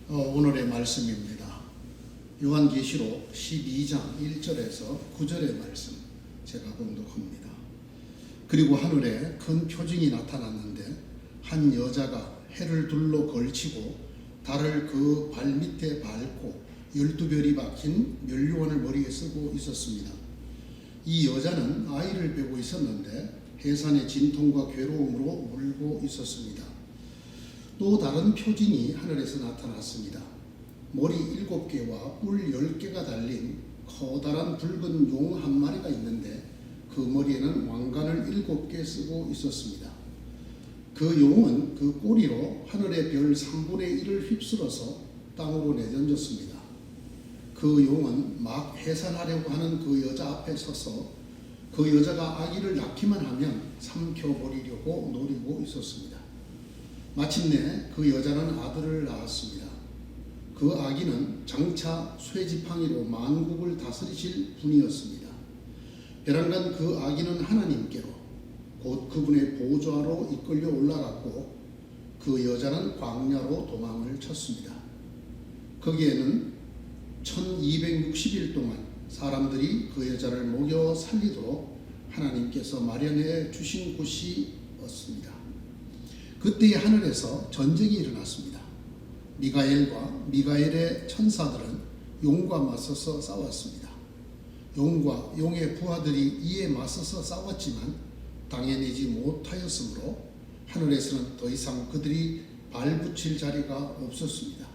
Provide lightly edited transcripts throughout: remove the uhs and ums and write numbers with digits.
오늘의 말씀입니다. 요한계시록 12장 1절에서 9절의 말씀 제가 봉독합니다. 그리고 하늘에 큰 표징이 나타났는데 한 여자가 해를 둘러 걸치고 달을 그 발밑에 밟고 12별이 박힌 면류관을 머리에 쓰고 있었습니다. 이 여자는 아이를 베고 있었는데 해산의 진통과 괴로움으로 울고 있었습니다. 또 다른 표징이 하늘에서 나타났습니다. 머리 7개와 뿔 10개가 달린 커다란 붉은 용 한 마리가 있는데 그 머리에는 왕관을 7개 쓰고 있었습니다. 그 용은 그 꼬리로 하늘의 별 3분의 1을 휩쓸어서 땅으로 내던졌습니다. 그 용은 막 해산하려고 하는 그 여자 앞에 서서 그 여자가 아기를 낳기만 하면 삼켜버리려고 노리고 있었습니다. 마침내 그 여자는 아들을 낳았습니다. 그 아기는 장차 쇠지팡이로 만국을 다스리실 분이었습니다. 벼랑간 그 아기는 하나님께로 곧 그분의 보좌로 이끌려 올라갔고 그 여자는 광야로 도망을 쳤습니다. 거기에는 1260일 동안 사람들이 그 여자를 먹여 살리도록 하나님께서 마련해 주신 곳이었습니다. 그때의 하늘에서 전쟁이 일어났습니다. 미가엘과 미가엘의 천사들은 용과 맞서서 싸웠습니다. 용과 용의 부하들이 이에 맞서서 싸웠지만 당해내지 못하였으므로 하늘에서는 더 이상 그들이 발붙일 자리가 없었습니다.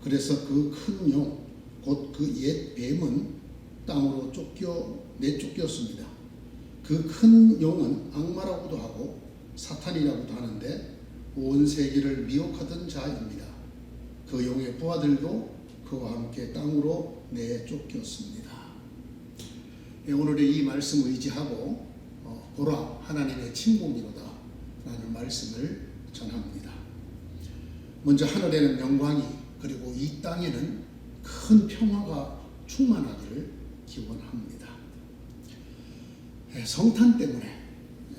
그래서 그 큰 용, 곧 그 옛 뱀은 땅으로 내쫓겼습니다. 그 큰 용은 악마라고도 하고 사탄이라고도 하는데 온 세계를 미혹하던 자입니다. 그 용의 부하들도 그와 함께 땅으로 내쫓겼습니다. 오늘의 이 말씀을 의지하고 보라 하나님의 친공이로다 라는 말씀을 전합니다. 먼저 하늘에는 영광이 그리고 이 땅에는 큰 평화가 충만하기를 기원합니다. 성탄 때문에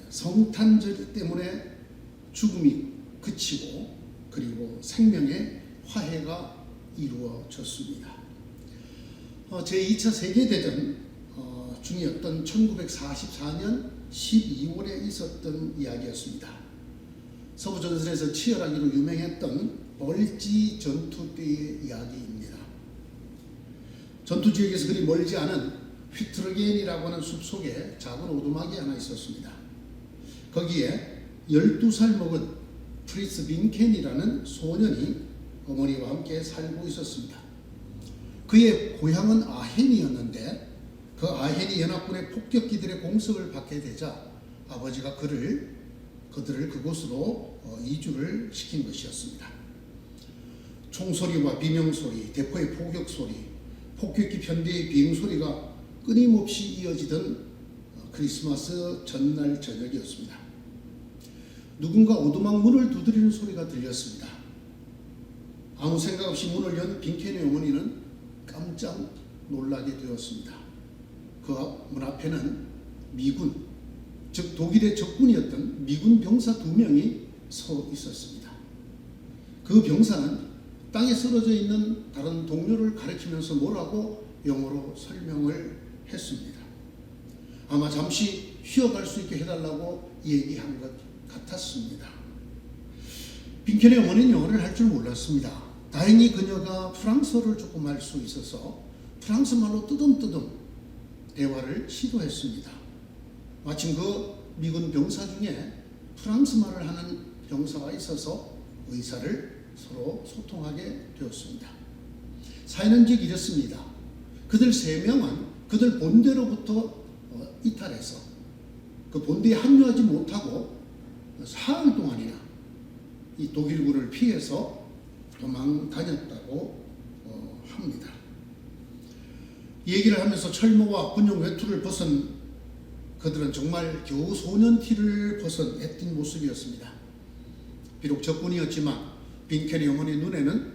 성탄절 때문에 죽음이 그치고 그리고 생명의 화해가 이루어졌습니다. 제2차 세계대전 중이었던 1944년 12월에 있었던 이야기였습니다. 서부전선에서 치열하기로 유명했던 벌지 전투 때의 이야기입니다. 전투 지역에서 그리 멀지 않은 휘트르겐이라고 하는 숲속에 작은 오두막이 하나 있었습니다. 거기에 12살 먹은 프리츠 빈켄이라는 소년이 어머니와 함께 살고 있었습니다. 그의 고향은 아헨이었는데 그 아헨이 연합군의 폭격기들의 공습을 받게 되자 아버지가 그들을 그곳으로 이주를 시킨 것이었습니다. 총소리와 비명소리, 대포의 포격소리, 폭격기 편대의 비행소리가 끊임없이 이어지던 크리스마스 전날 저녁이었습니다. 누군가 오두막 문을 두드리는 소리가 들렸습니다. 아무 생각 없이 문을 연 빈켄의 어머니는 깜짝 놀라게 되었습니다. 그 문 앞에는 미군, 즉 독일의 적군이었던 미군 병사 2명이 서 있었습니다. 그 병사는 땅에 쓰러져 있는 다른 동료를 가리키면서 뭐라고 영어로 설명을 했습니다. 아마 잠시 쉬어갈 수 있게 해달라고 얘기한 것 같았습니다. 빈켄의 어머니는 영어를 할 줄 몰랐습니다. 다행히 그녀가 프랑스어를 조금 알 수 있어서 프랑스 말로 뜨듬뜨듬 대화를 시도했습니다. 마침 그 미군 병사 중에 프랑스 말을 하는 병사가 있어서 의사를 서로 소통하게 되었습니다. 사연은 즉 이렇습니다. 그들 3명은 그들 본대로부터 이탈해서 그 본대에 합류하지 못하고 사흘 동안이나 이 독일군을 피해서 도망 다녔다고 합니다. 이 얘기를 하면서 철모와 군용 외투를 벗은 그들은 정말 겨우 소년 티를 벗은 애띤 모습이었습니다. 비록 적군이었지만 빈켄의 어머니 눈에는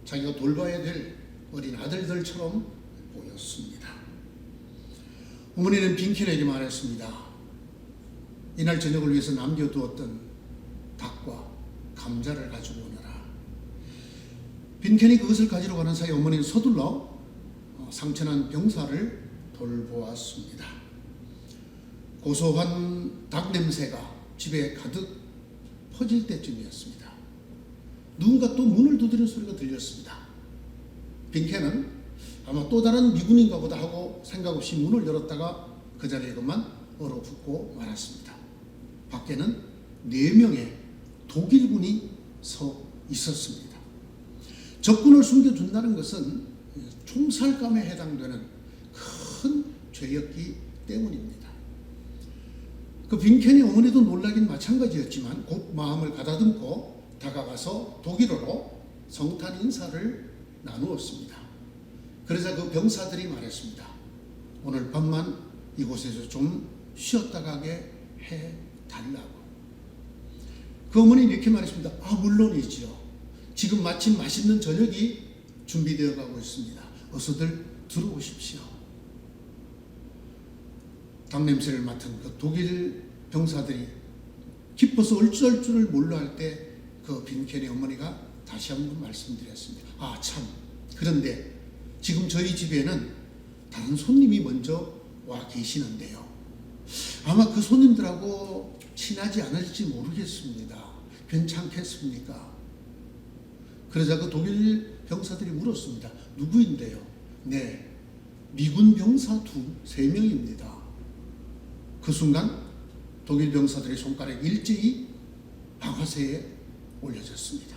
자기가 돌봐야 될 어린 아들들처럼 보였습니다. 어머니는 빈켄에게 말했습니다. 이날 저녁을 위해서 남겨두었던 닭과 감자를 가지고 오너라. 빈켄이 그것을 가지러 가는 사이 어머니는 서둘러 상처난 병사를 돌보았습니다. 고소한 닭 냄새가 집에 가득 퍼질 때쯤이었습니다. 누군가 또 문을 두드리는 소리가 들렸습니다. 빈켄은 아마 또 다른 미군인가 보다 하고 생각 없이 문을 열었다가 그 자리에 그만 얼어붙고 말았습니다. 밖에는 4명의 독일군이 서 있었습니다. 적군을 숨겨준다는 것은 총살감에 해당되는 큰 죄였기 때문입니다. 그 빈켄의 어머니도 놀라긴 마찬가지였지만 곧 마음을 가다듬고 다가가서 독일어로 성탄 인사를 나누었습니다. 그러자 그 병사들이 말했습니다. 오늘 밤만 이곳에서 좀 쉬었다 가게 해달라고. 그 어머니는 이렇게 말했습니다. 물론이지요. 지금 마침 맛있는 저녁이 준비되어 가고 있습니다. 어서들 들어오십시오. 닭 냄새를 맡은 그 독일 병사들이 기뻐서 어쩔 줄을 몰라 할 때 그 빈켄의 어머니가 다시 한번 말씀드렸습니다. 참, 그런데 지금 저희 집에는 다른 손님이 먼저 와 계시는데요. 아마 그 손님들하고 친하지 않을지 모르겠습니다. 괜찮겠습니까? 그러자 그 독일 병사들이 물었습니다. 누구인데요? 네, 미군 병사 3명입니다. 그 순간 독일 병사들의 손가락이 일제히 방아쇠에 올려졌습니다.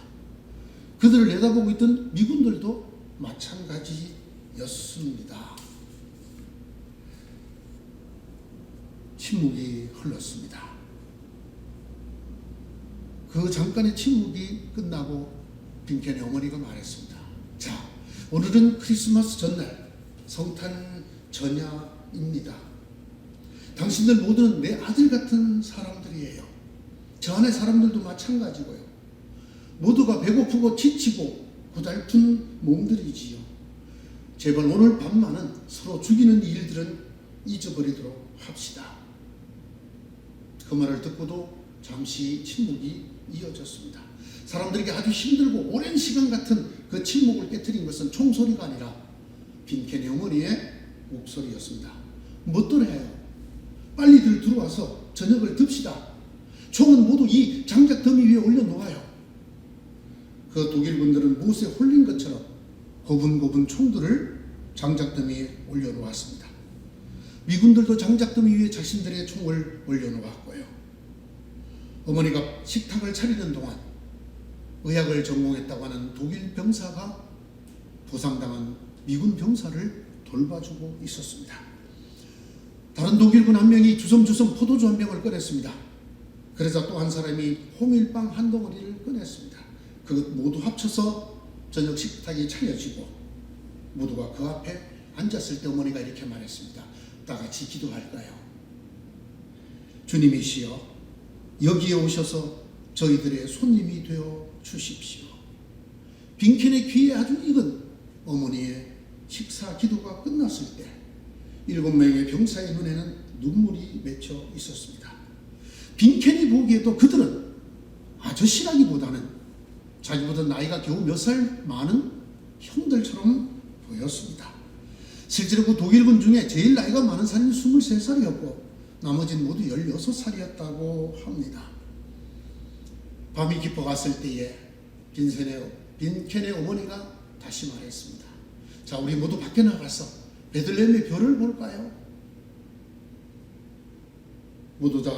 그들을 내다보고 있던 미군들도 마찬가지였습니다. 침묵이 흘렀습니다. 그 잠깐의 침묵이 끝나고 빈켄의 어머니가 말했습니다. 자, 오늘은 크리스마스 전날 성탄 전야입니다. 당신들 모두는 내 아들 같은 사람들이에요. 저 안에 사람들도 마찬가지고요. 모두가 배고프고 지치고 고달픈 몸들이지요. 제발 오늘 밤만은 서로 죽이는 일들은 잊어버리도록 합시다. 그 말을 듣고도 잠시 침묵이 이어졌습니다. 사람들에게 아주 힘들고 오랜 시간 같은 그 침묵을 깨트린 것은 총소리가 아니라 빈켄의 어머니의 목소리였습니다. 뭐들 해요? 빨리들 들어와서 저녁을 듭시다. 총은 모두 이 장작 더미 위에 올려놓아요. 그 독일군들은 무엇에 홀린 것처럼 고분고분 총들을 장작 더미에 올려놓았습니다. 미군들도 장작 더미 위에 자신들의 총을 올려놓았고요. 어머니가 식탁을 차리는 동안 의학을 전공했다고 하는 독일 병사가 부상당한 미군 병사를 돌봐주고 있었습니다. 다른 독일군 한 명이 주섬주섬 포도주 한 병을 꺼냈습니다. 그러자 또 한 사람이 호밀빵 한 덩어리를 꺼냈습니다. 그것 모두 합쳐서 저녁 식탁이 차려지고 모두가 그 앞에 앉았을 때 어머니가 이렇게 말했습니다. 다 같이 기도할까요? 주님이시여, 여기에 오셔서 저희들의 손님이 되어 주십시오. 빈켄의 귀에 아주 익은 어머니의 식사 기도가 끝났을 때 7명의 병사의 눈에는 눈물이 맺혀 있었습니다. 빈켄이 보기에도 그들은 아저씨라기보다는 자기보다 나이가 겨우 몇 살 많은 형들처럼 보였습니다. 실제로 그 독일군 중에 제일 나이가 많은 사람이 23살이었고 나머지는 모두 16살이었다고 합니다. 밤이 깊어갔을 때에 빈켄의 어머니가 다시 말했습니다. 자, 우리 모두 밖에 나가서 베들레헴의 별을 볼까요? 모두 다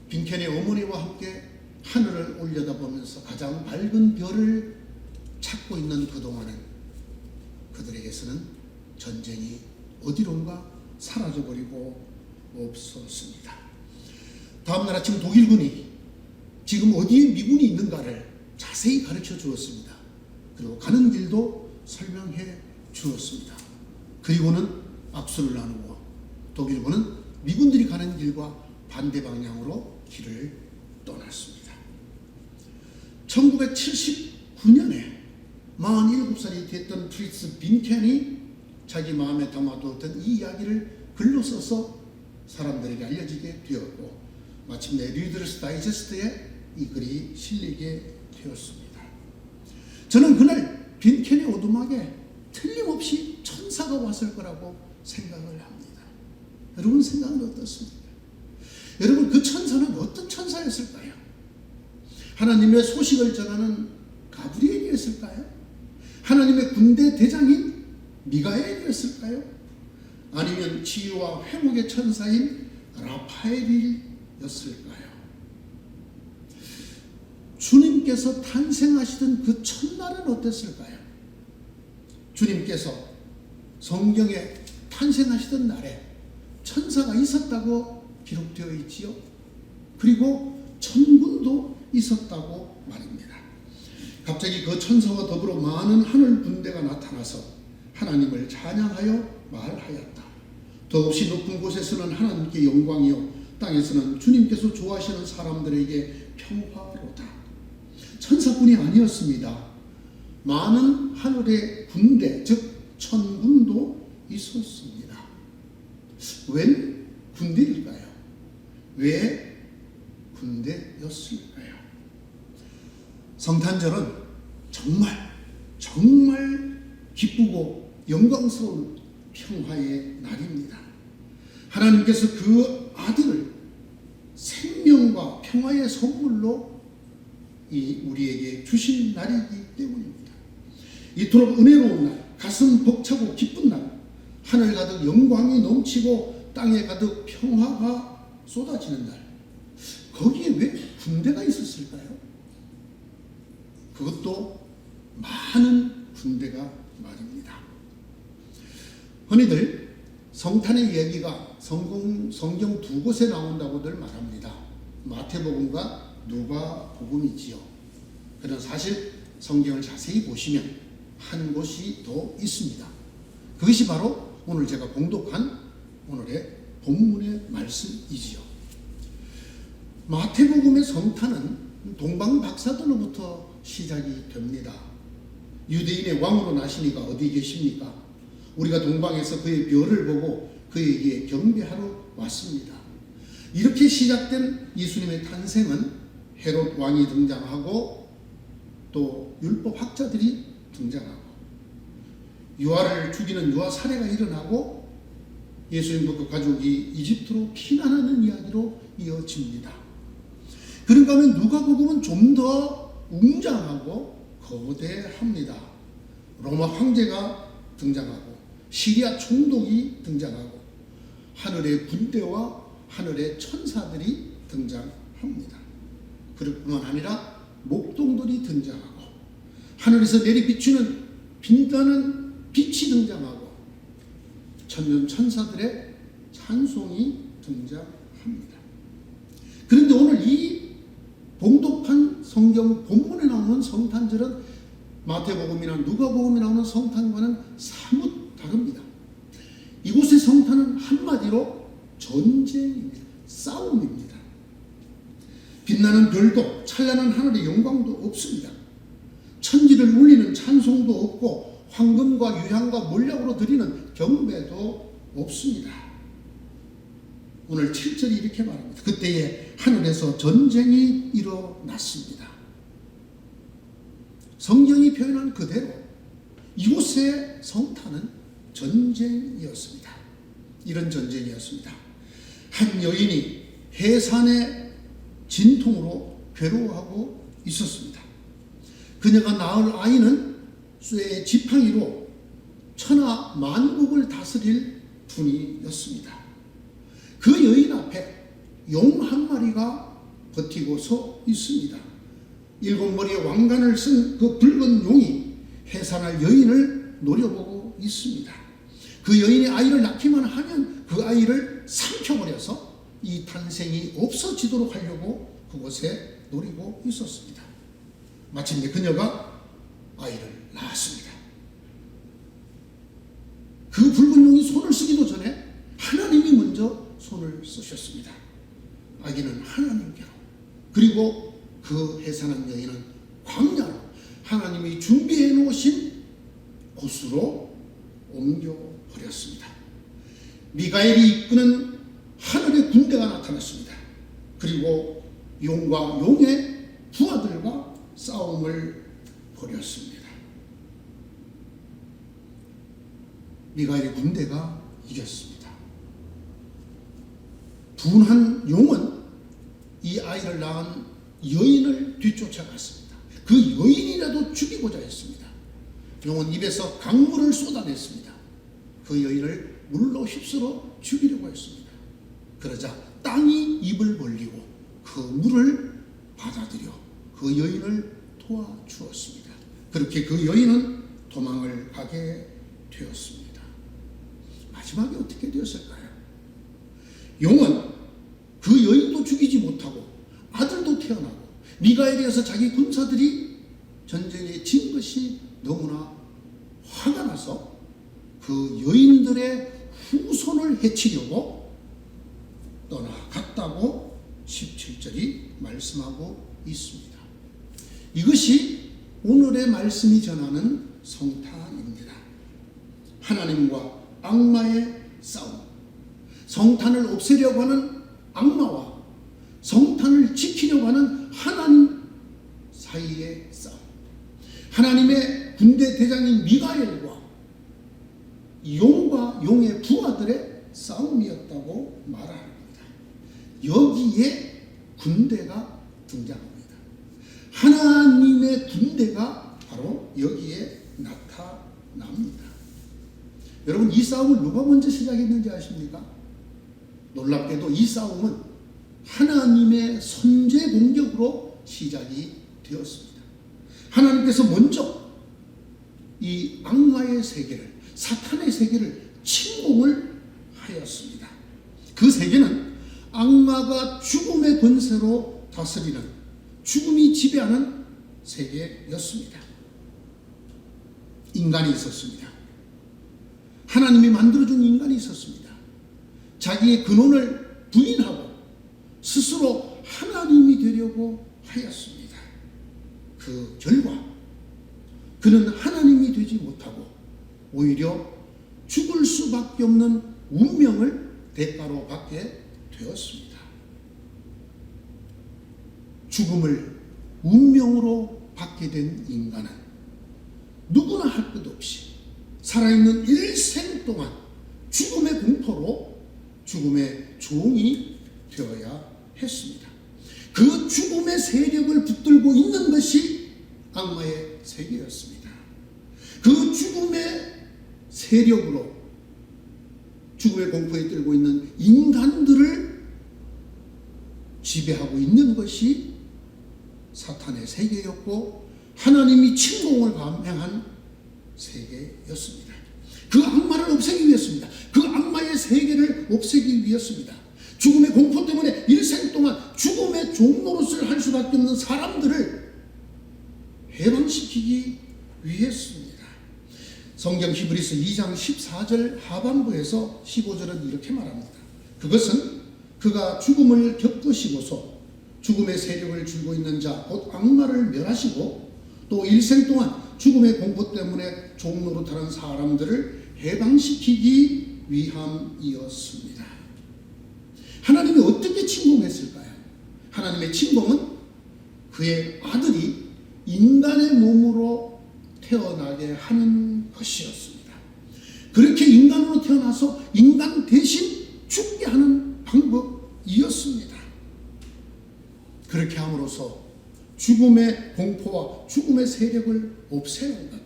빈켄의 어머니와 함께 하늘을 올려다보면서 가장 밝은 별을 찾고 있는 그동안은 그들에게서는 전쟁이 어디론가 사라져버리고 없었습니다. 다음날 아침 독일군이 지금 어디에 미군이 있는가를 자세히 가르쳐 주었습니다. 그리고 가는 길도 설명해 주었습니다. 그리고는 악수를 나누고 독일군은 미군들이 가는 길과 반대 방향으로 길을 떠났습니다. 1979년에 47살이 됐던 프리츠 빈켄이 자기 마음에 담아두었던 이 이야기를 글로 써서 사람들에게 알려지게 되었고 마침내 리더스 다이제스트에 이 글이 실리게 되었습니다. 저는 그날 마지막에 틀림없이 천사가 왔을 거라고 생각을 합니다. 여러분 생각은 어떻습니까? 여러분 그 천사는 어떤 천사였을까요? 하나님의 소식을 전하는 가브리엘이었을까요? 하나님의 군대 대장인 미가엘이었을까요? 아니면 치유와 회복의 천사인 라파엘이었을까요? 주님께서 탄생하시던 그 첫날은 어땠을까요? 주님께서 성경에 탄생하시던 날에 천사가 있었다고 기록되어 있지요. 그리고 천군도 있었다고 말입니다. 갑자기 그 천사와 더불어 많은 하늘 군대가 나타나서 하나님을 찬양하여 말하였다. 더없이 높은 곳에서는 하나님께 영광이요 땅에서는 주님께서 좋아하시는 사람들에게 평화로다. 천사뿐이 아니었습니다. 많은 하늘의 군대, 즉 천군도 있었습니다. 웬 군대일까요? 왜 군대였을까요? 성탄절은 정말 기쁘고 영광스러운 평화의 날입니다. 하나님께서 그 아들을 생명과 평화의 선물로 우리에게 주신 날이기 때문입니다. 이토록 은혜로운 날, 가슴 벅차고 기쁜 날, 하늘 가득 영광이 넘치고 땅에 가득 평화가 쏟아지는 날, 거기에 왜 군대가 있었을까요? 그것도 많은 군대가 말입니다. 흔히들 성탄의 이야기가 성경 두 곳에 나온다고들 말합니다. 마태복음과 누가복음이지요. 그러나 사실 성경을 자세히 보시면 한 곳이 더 있습니다. 그것이 바로 오늘 제가 봉독한 오늘의 본문의 말씀이지요. 마태복음의 성탄은 동방박사들로부터 시작이 됩니다. 유대인의 왕으로 나시니가 어디 계십니까? 우리가 동방에서 그의 별을 보고 그에게 경배하러 왔습니다. 이렇게 시작된 예수님의 탄생은 헤롯 왕이 등장하고 또 율법학자들이 등장하고 유아를 죽이는 유아 살해가 일어나고 예수님과 그 가족이 이집트로 피난하는 이야기로 이어집니다. 그런가 하면 누가복음은 좀 더 웅장하고 거대합니다. 로마 황제가 등장하고 시리아 총독이 등장하고 하늘의 군대와 하늘의 천사들이 등장합니다. 그뿐만 아니라 목동들이 등장하고 하늘에서 내리비추는 빛나는 빛이 등장하고 천년 천사들의 찬송이 등장합니다. 그런데 오늘 이 봉독한 성경 본문에 나오는 성탄절은 마태복음이나 누가복음에 나오는 성탄과는 사뭇 다릅니다. 이곳의 성탄은 한마디로 전쟁입니다. 싸움입니다. 빛나는 별도 찬란한 하늘의 영광도 없습니다. 천지를 울리는 찬송도 없고 황금과 유향과 몰약으로 드리는 경배도 없습니다. 오늘 7절이 이렇게 말합니다. 그때에 하늘에서 전쟁이 일어났습니다. 성경이 표현한 그대로 이곳의 성탄은 전쟁이었습니다. 이런 전쟁이었습니다. 한 여인이 해산의 진통으로 괴로워하고 있었습니다. 그녀가 낳을 아이는 쇠의 지팡이로 천하 만국을 다스릴 분이었습니다. 그 여인 앞에 용 한 마리가 버티고 서 있습니다. 7머리의 왕관을 쓴 그 붉은 용이 해산할 여인을 노려보고 있습니다. 그 여인이 아이를 낳기만 하면 그 아이를 삼켜버려서 이 탄생이 없어지도록 하려고 그곳에 노리고 있었습니다. 마침내 그녀가 아이를 낳았습니다. 그 붉은 용이 손을 쓰기도 전에 하나님이 먼저 손을 쓰셨습니다. 아기는 하나님께로, 그리고 그 해산한 여인은 광야로 하나님이 준비해 놓으신 곳으로 옮겨버렸습니다. 미가엘이 이끄는 하늘의 군대가 나타났습니다. 그리고 용과 용의 부하들과 싸움을 벌였습니다. 미가엘의 군대가 이겼습니다. 분한 용은 이 아이를 낳은 여인을 뒤쫓아갔습니다. 그 여인이라도 죽이고자 했습니다. 용은 입에서 강물을 쏟아냈습니다. 그 여인을 물로 휩쓸어 죽이려고 했습니다. 그러자 땅이 입을 벌리고 그 물을 받아들여 그 여인을 도와주었습니다. 그렇게 그 여인은 도망을 가게 되었습니다. 마지막에 어떻게 되었을까요? 용은 그 여인도 죽이지 못하고 아들도 태어나고 미가엘에 의해서 자기 군사들이 전쟁에 진 것이 너무나 화가 나서 그 여인들의 후손을 해치려고 떠나갔다고 17절이 말씀하고 있습니다. 이것이 오늘의 말씀이 전하는 성탄입니다. 하나님과 악마의 싸움, 성탄을 없애려고 하는 악마와 성탄을 지키려고 하는 하나님 사이의 싸움, 하나님의 군대 대장인 미가엘과 용과 용의 부하들의 싸움이었다고 말합니다. 여기에 군대가 등장합니다. 하나님의 군대가 바로 여기에 나타납니다. 여러분, 이 싸움을 누가 먼저 시작했는지 아십니까? 놀랍게도 이 싸움은 하나님의 선제 공격으로 시작이 되었습니다. 하나님께서 먼저 이 악마의 세계를, 사탄의 세계를 침공을 하였습니다. 그 세계는 악마가 죽음의 권세로 다스리는, 죽음이 지배하는 세계였습니다. 인간이 있었습니다. 하나님이 만들어준 인간이 있었습니다. 자기의 근원을 부인하고 스스로 하나님이 되려고 하였습니다. 그 결과 그는 하나님이 되지 못하고 오히려 죽을 수밖에 없는 운명을 대가로 받게 되었습니다. 죽음을 운명으로 받게 된 인간은 누구나 할 것 없이 살아있는 일생 동안 죽음의 공포로 죽음의 종이 되어야 했습니다. 그 죽음의 세력을 붙들고 있는 것이 악마의 세계였습니다. 그 죽음의 세력으로 죽음의 공포에 떨고 있는 인간들을 지배하고 있는 것이 사탄의 세계였고 하나님이 침공을 감행한 세계였습니다. 그 악마를 없애기 위해서입니다. 그 악마의 세계를 없애기 위해서입니다. 죽음의 공포 때문에 일생 동안 죽음의 종노릇을 할 수밖에 없는 사람들을 해방시키기 위해서입니다. 성경 히브리서 2장 14절 하반부에서 15절은 이렇게 말합니다. 그것은 그가 죽음을 겪으시고서 죽음의 세력을 쥐고 있는 자 곧 악마를 멸하시고 또 일생 동안 죽음의 공포 때문에 종노릇하는 사람들을 해방시키기 위함이었습니다. 하나님이 어떻게 침공했을까요? 하나님의 침공은 그의 아들이 인간의 몸으로 태어나게 하는 것이었습니다. 그렇게 인간으로 태어나서 인간 대신 죽게 하는 방법이었습니다. 그렇게 함으로써 죽음의 공포와 죽음의 세력을 없애는 것,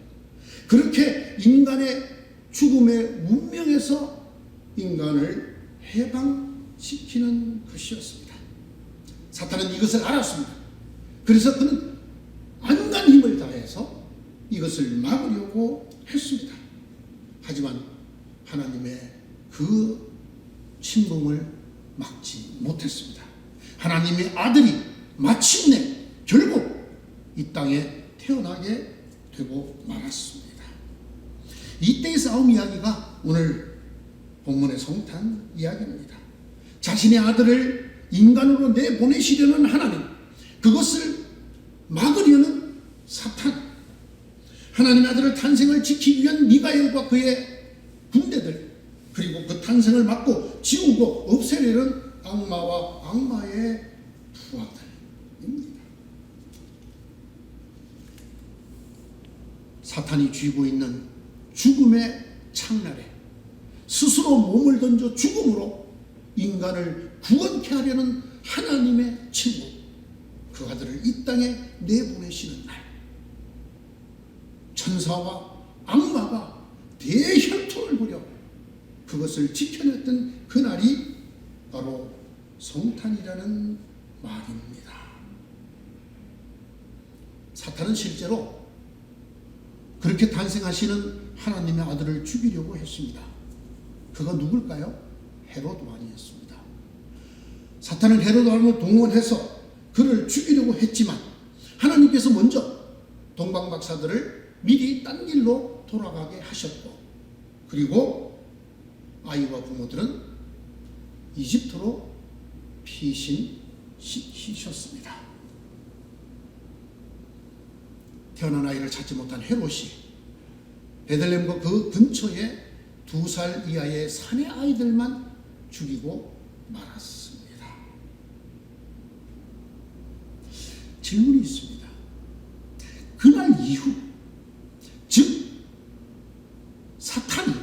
그렇게 인간의 죽음의 문명에서 인간을 해방시키는 것이었습니다. 사탄은 이것을 알았습니다. 그래서 그는 안간 힘을 다해서 이것을 막으려고 했습니다. 하지만 하나님의 그 침공을 막지 못했습니다. 하나님의 아들이 마침내 결국 이 땅에 태어나게 되고 말았습니다. 이때의 싸움 이야기가 오늘 본문의 성탄 이야기입니다. 자신의 아들을 인간으로 내보내시려는 하나님, 그것을 막으려는 사탄, 하나님의 아들을 탄생을 지키기 위한 미가엘과 그의 군대들, 그리고 그 탄생을 막고 지우고 없애려는 악마와 악마의 부하들입니다. 사탄이 쥐고 있는 죽음의 창날에 스스로 몸을 던져 죽음으로 인간을 구원케 하려는 하나님의 친구, 그 아들을 이 땅에 내보내시는 날, 천사와 악마가 대혈투를 벌여 그것을 지켜냈던 그날이 바로 성탄이라는 말입니다. 사탄은 실제로 그렇게 탄생하시는 하나님의 아들을 죽이려고 했습니다. 그가 누굴까요? 헤롯 왕이었습니다. 사탄은 헤롯 왕을 동원해서 그를 죽이려고 했지만 하나님께서 먼저 동방박사들을 미리 딴 길로 돌아가게 하셨고, 그리고 아이와 부모들은 이집트로 피신시키셨습니다. 태어난 아이를 찾지 못한 헤롯이 베들레헴과 그 근처에 2살 이하의 사내 아이들만 죽이고 말았습니다. 질문이 있습니다. 그날 이후, 즉 사탄이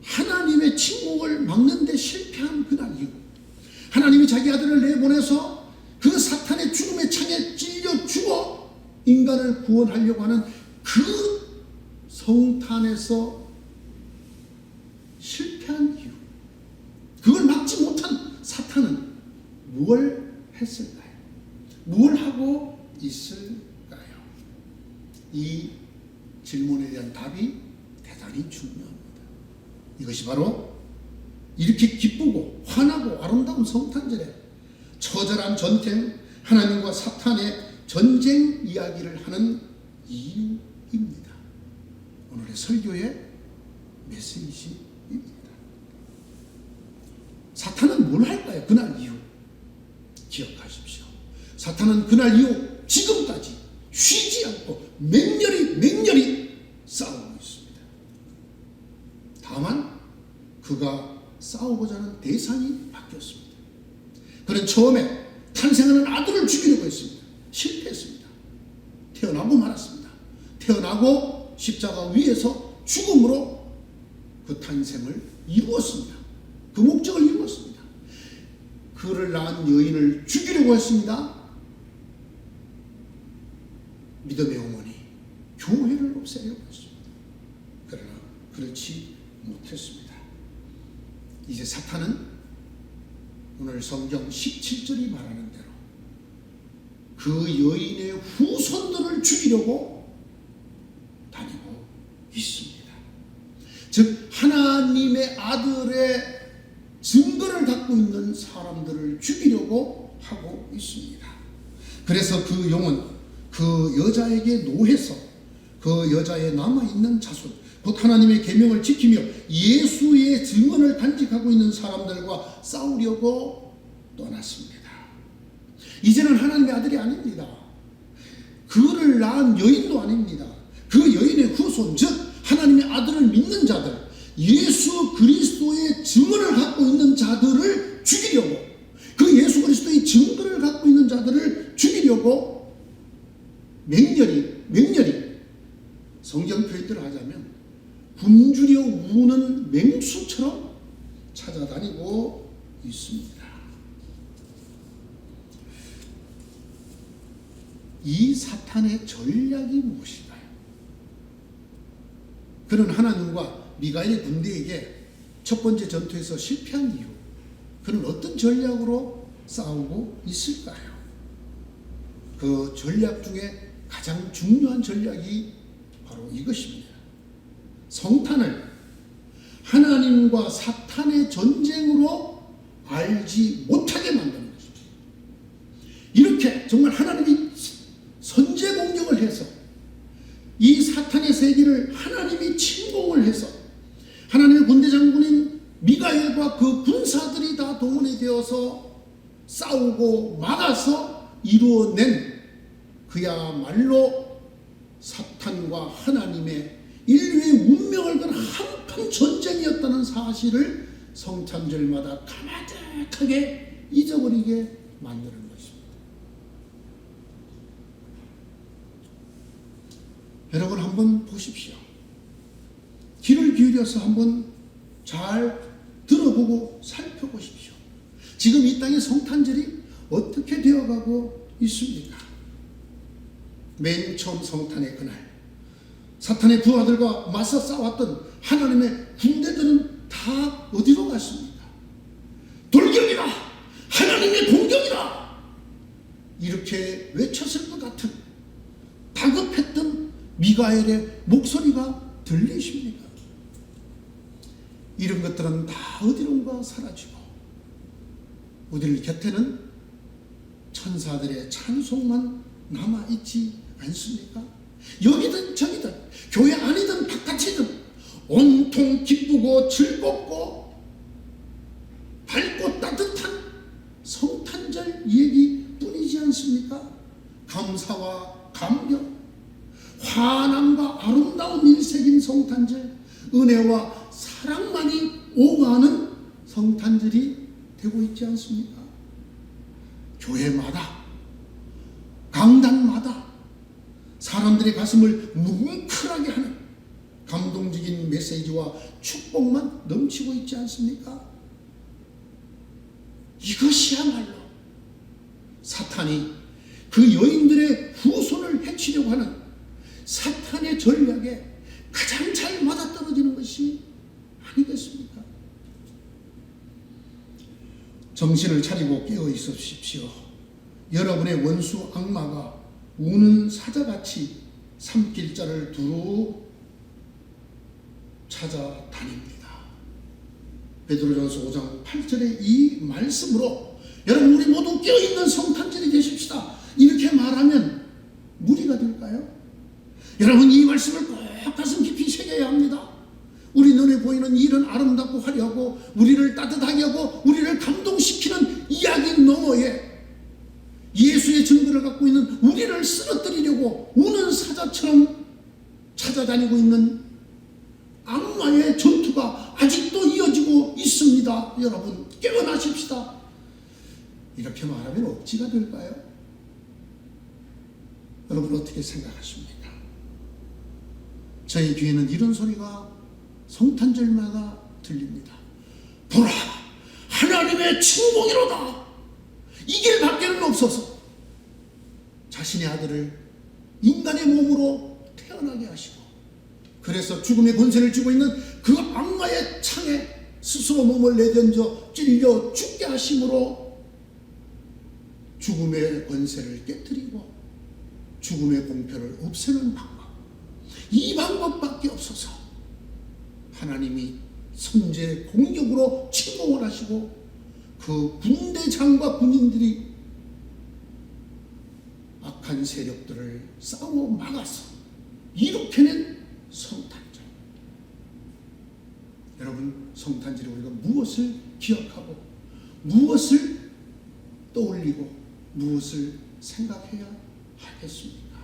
하나님의 침묵을 막는 데 실패한 그날 이후, 하나님이 자기 아들을 내보내서 그 사탄의 죽음의 창에 찔려 죽어 인간을 구원하려고 하는 그 성탄에서 실패한 이유, 그걸 막지 못한 사탄은 무엇을 했을까요? 무엇을 하고 있을까요? 이 질문에 대한 답이 대단히 중요합니다. 이것이 바로 이렇게 기쁘고 환하고 아름다운 성탄절에 처절한 전쟁, 하나님과 사탄의 전쟁 이야기를 하는 이유입니다. 오늘의 설교의 메시지입니다. 사탄은 뭘 할까요? 그날 이후 기억하십시오. 사탄은 그날 이후 지금까지 쉬지 않고 맹렬히 싸우고 있습니다. 다만 그가 싸우고자 하는 대상이 바뀌었습니다. 그는 처음에 탄생하는 아들을 죽이려고 했습니다. 실패했습니다. 태어나고 말았습니다. 태어나고 십자가 위에서 죽음으로 그 탄생을 이루었습니다. 그 목적을 이루었습니다. 그를 낳은 여인을 죽이려고 했습니다. 믿음의 어머니, 교회를 없애려고 했습니다. 그러나 그렇지 못했습니다. 이제 사탄은 오늘 성경 17절이 말하는 대로 그 여인의 후손들을 죽이려고 다니고 있습니다. 즉 하나님의 아들의 증거를 갖고 있는 사람들을 죽이려고 하고 있습니다. 그래서 그 영은 그 여자에게 노해서 그 여자의 남아있는 자손, 곧 하나님의 계명을 지키며 예수의 증언을 간직하고 있는 사람들과 싸우려고 떠났습니다. 이제는 하나님의 아들이 아닙니다. 그를 낳은 여인도 아닙니다. 그 여인의 후손, 즉 하나님의 아들을 믿는 자들, 예수 그리스도의 증언을 갖고 있는 자들을 죽이려고, 그 예수 그리스도의 증거를 갖고 있는 자들을 죽이려고 맹렬히 성경 표현대로 하자면 굶주려 우는 맹수처럼 찾아다니고 있습니다. 이 사탄의 전략이 무엇일까요? 그는 하나님과 미가엘의 군대에게 첫 번째 전투에서 실패한 이후 그는 어떤 전략으로 싸우고 있을까요? 그 전략 중에 가장 중요한 전략이 바로 이것입니다. 성탄을 하나님과 사탄의 전쟁으로 알지 못하게 만드는 것입니다. 이렇게 정말 하나님이 선제 공격을 해서 이 사탄의 세계를 하나님이 침공을 해서 하나님의 군대 장군인 미가엘과 그 군사들이 다 동원이 되어서 싸우고 막아서 이루어낸 그야말로 사탄과 하나님의 인류의 운명을 건 한판 전쟁이었다는 사실을 성탄절마다 가마득하게 잊어버리게 만드는 것입니다. 여러분 한번 보십시오. 귀를 기울여서 한번 잘 들어보고 살펴보십시오. 지금 이 땅의 성탄절이 어떻게 되어가고 있습니까? 맨 처음 성탄의 그날 사탄의 부하들과 맞서 싸웠던 하나님의 군대들은 다 어디로 갔습니까? 돌격이라! 하나님의 공격이라! 이렇게 외쳤을 것 같은 다급했던 미가엘의 목소리가 들리십니까? 이런 것들은 다 어디론가 사라지고 우리 곁에는 천사들의 찬송만 남아있지 않습니까? 여기든 저기든 교회 안이든 바깥이든 온통 기쁘고 즐겁고 밝고 따뜻한 성탄절 얘기뿐이지 않습니까? 감사와 감격, 환함과 아름다운 일색인 성탄절, 은혜와 사랑만이 오가는 성탄절이 되고 있지 않습니까? 교회마다 강단마다 사람들의 가슴을 뭉클하게 하는 감동적인 메시지와 축복만 넘치고 있지 않습니까? 이것이야말로 사탄이 그 여인들의 후손을 해치려고 하는 사탄의 전략에 가장 잘 맞아떨어지는 것이 아니겠습니까? 정신을 차리고 깨어 있으십시오. 여러분의 원수 악마가 우는 사자같이 산길자를 두루 찾아다닙니다. 베드로전서 5장 8절의 이 말씀으로 여러분 우리 모두 깨어있는 성탄절이 되십시다. 이렇게 말하면 무리가 될까요? 여러분 이 말씀을 꼭 가슴 깊이 새겨야 합니다. 우리 눈에 보이는 이런 아름답고 화려하고 우리를 따뜻하게 하고 우리를 감동시키는 이야기 너머에 예수의 증거를 갖고 있는 우리를 쓰러뜨리려고 우는 사자처럼 찾아다니고 있는 악마의 전투가 아직도 이어지고 있습니다. 여러분 깨어나십시다. 이렇게 말하면 억지가 될까요? 여러분 어떻게 생각하십니까? 저희 귀에는 이런 소리가 성탄절마다 들립니다. 보라, 하나님의 친공이로다. 이 길 밖에는 없어서 자신의 아들을 인간의 몸으로 태어나게 하시고 그래서 죽음의 권세를 쥐고 있는 그 악마의 창에 스스로 몸을 내던져 찔려 죽게 하심으로 죽음의 권세를 깨뜨리고 죽음의 공표를 없애는 방법, 이 방법밖에 없어서 하나님이 선제 공격으로 침공을 하시고 그 군대장과 군인들이 악한 세력들을 싸워 막아서 이룩해낸 성탄절. 여러분 성탄절에 우리가 무엇을 기억하고 무엇을 떠올리고 무엇을 생각해야 하겠습니까?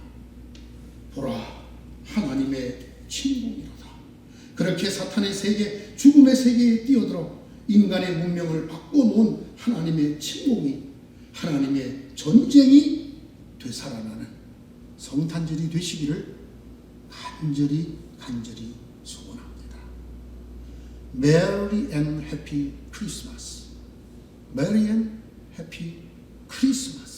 보라, 하나님의 침공이로다. 그렇게 사탄의 세계, 죽음의 세계에 뛰어들어 인간의 문명을 바꿔놓은 하나님의 침공이, 하나님의 전쟁이 되살아나는 성탄절이 되시기를 간절히 소원합니다. Merry and Happy Christmas. Merry and Happy Christmas.